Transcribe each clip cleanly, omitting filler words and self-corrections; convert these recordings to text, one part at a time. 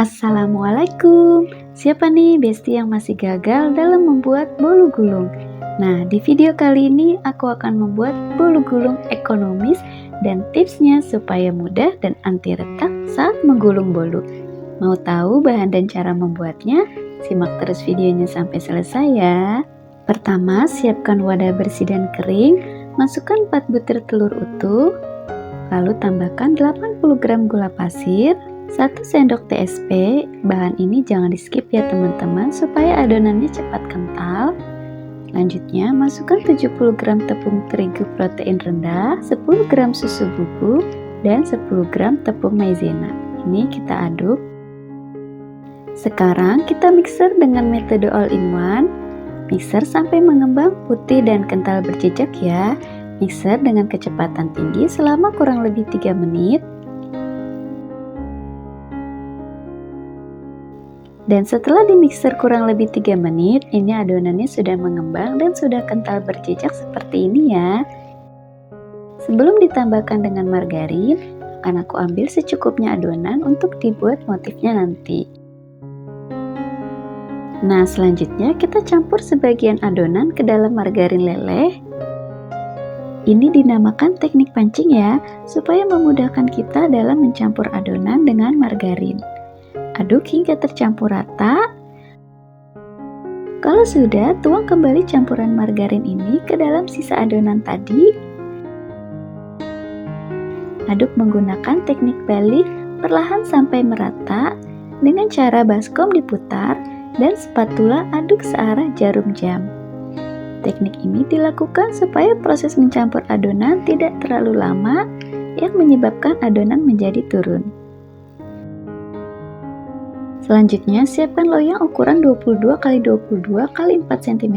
Assalamualaikum. Siapa nih besti yang masih gagal dalam membuat bolu gulung? Nah, di video kali ini aku akan membuat bolu gulung ekonomis dan tipsnya supaya mudah dan anti retak saat menggulung bolu. Mau tahu bahan dan cara membuatnya? Simak terus videonya sampai selesai ya. Pertama, siapkan wadah bersih dan kering. Masukkan 4 butir telur utuh. Lalu tambahkan 80 gram gula pasir, 1 sendok TSP. Bahan ini jangan di skip ya teman-teman, supaya adonannya cepat kental. Selanjutnya masukkan 70 gram tepung terigu protein rendah, 10 gram susu bubuk, dan 10 gram tepung maizena. Ini kita aduk. Sekarang kita mixer dengan metode all in one. Mixer sampai mengembang putih dan kental berjejak ya. Mixer dengan kecepatan tinggi selama kurang lebih 3 menit. Dan setelah dimixer kurang lebih 3 menit, ini adonannya sudah mengembang dan sudah kental berjejak seperti ini ya. Sebelum ditambahkan dengan margarin, akan aku ambil secukupnya adonan untuk dibuat motifnya nanti. Nah, selanjutnya kita campur sebagian adonan ke dalam margarin leleh. Ini dinamakan teknik pancing ya, supaya memudahkan kita dalam mencampur adonan dengan margarin. Aduk hingga tercampur rata. Kalau sudah, tuang kembali campuran margarin ini ke dalam sisa adonan tadi. Aduk menggunakan teknik balik perlahan sampai merata dengan cara baskom diputar dan spatula aduk searah jarum jam. Teknik ini dilakukan supaya proses mencampur adonan tidak terlalu lama yang menyebabkan adonan menjadi turun. Selanjutnya, siapkan loyang ukuran 22 x 22 x 4 cm.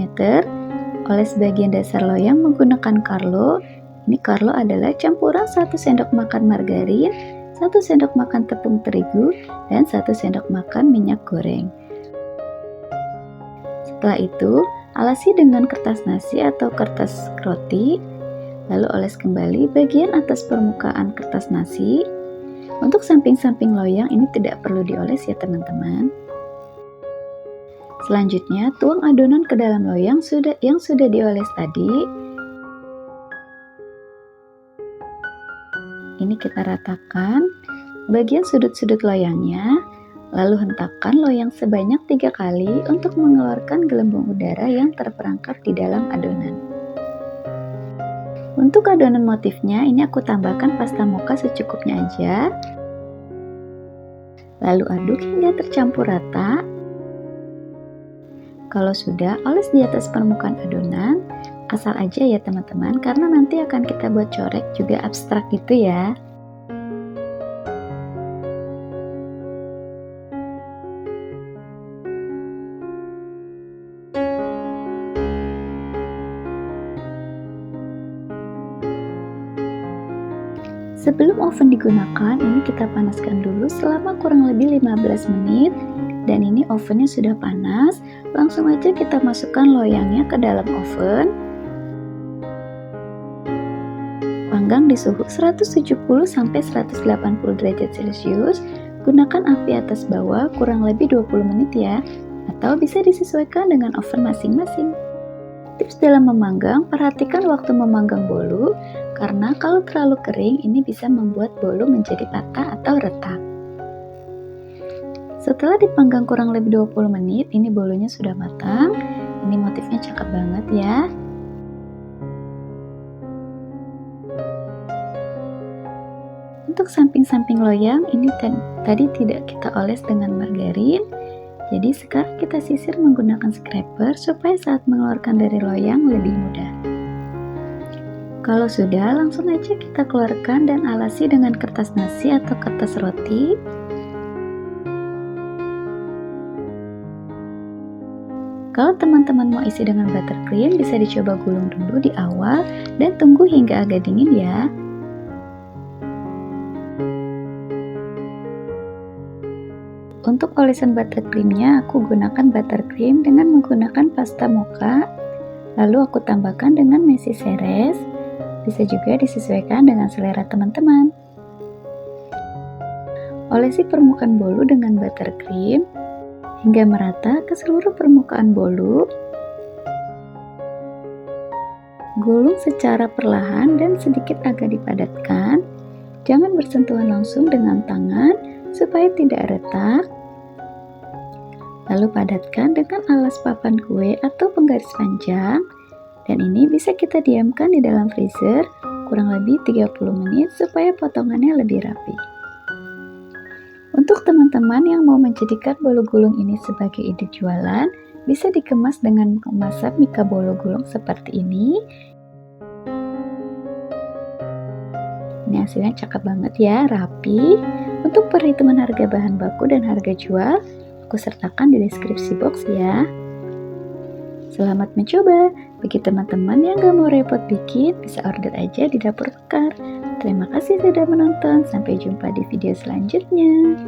Oles bagian dasar loyang menggunakan Carlo. Ini Carlo adalah campuran 1 sendok makan margarin, 1 sendok makan tepung terigu, dan 1 sendok makan minyak goreng. Setelah itu, alasi dengan kertas nasi atau kertas roti, lalu oles kembali bagian atas permukaan kertas nasi. Untuk samping-samping loyang ini tidak perlu dioles ya teman-teman. Selanjutnya, tuang adonan ke dalam loyang yang sudah dioles tadi. Ini kita ratakan bagian sudut-sudut loyangnya. Lalu hentakkan loyang sebanyak 3 kali untuk mengeluarkan gelembung udara yang terperangkap di dalam adonan. Untuk adonan motifnya, ini aku tambahkan pasta mocha secukupnya aja. Lalu aduk hingga tercampur rata. Kalau sudah, oles di atas permukaan adonan. Asal aja ya teman-teman, karena nanti akan kita buat corek juga abstrak gitu ya. Sebelum oven digunakan, ini kita panaskan dulu selama kurang lebih 15 menit. Dan ini ovennya sudah panas. Langsung aja kita masukkan loyangnya ke dalam oven. Panggang di suhu 170-180 derajat Celcius. Gunakan api atas bawah kurang lebih 20 menit ya. Atau bisa disesuaikan dengan oven masing-masing. Tips dalam memanggang, perhatikan waktu memanggang bolu, karena kalau terlalu kering ini bisa membuat bolu menjadi patah atau retak. Setelah dipanggang kurang lebih 20 menit, ini bolunya sudah matang. Ini motifnya cakep banget ya. Untuk samping-samping loyang, ini tadi tidak kita oles dengan margarin. Jadi sekarang kita sisir menggunakan scraper supaya saat mengeluarkan dari loyang lebih mudah. Kalau sudah, langsung aja kita keluarkan dan alasi dengan kertas nasi atau kertas roti. Kalau teman-teman mau isi dengan buttercream, bisa dicoba gulung dulu di awal dan tunggu hingga agak dingin ya. Untuk olesan buttercreamnya, aku gunakan buttercream dengan menggunakan pasta mocha. Lalu aku tambahkan dengan meshi seres. Bisa juga disesuaikan dengan selera teman-teman. Olesi permukaan bolu dengan buttercream hingga merata ke seluruh permukaan bolu. Gulung secara perlahan dan sedikit agak dipadatkan. Jangan bersentuhan langsung dengan tangan supaya tidak retak. Lalu padatkan dengan alas papan kue atau penggaris panjang. Dan ini bisa kita diamkan di dalam freezer kurang lebih 30 menit supaya potongannya lebih rapi. Untuk teman-teman yang mau menjadikan bolu gulung ini sebagai ide jualan, bisa dikemas dengan kemasan mika bolu gulung seperti ini. Ini hasilnya cakep banget ya, rapi. Untuk perhitungan harga bahan baku dan harga jual, aku sertakan di deskripsi box ya. Selamat mencoba. Bagi teman-teman yang gak mau repot bikin, bisa order aja di Dapur Mekar. Terima kasih sudah menonton. Sampai jumpa di video selanjutnya.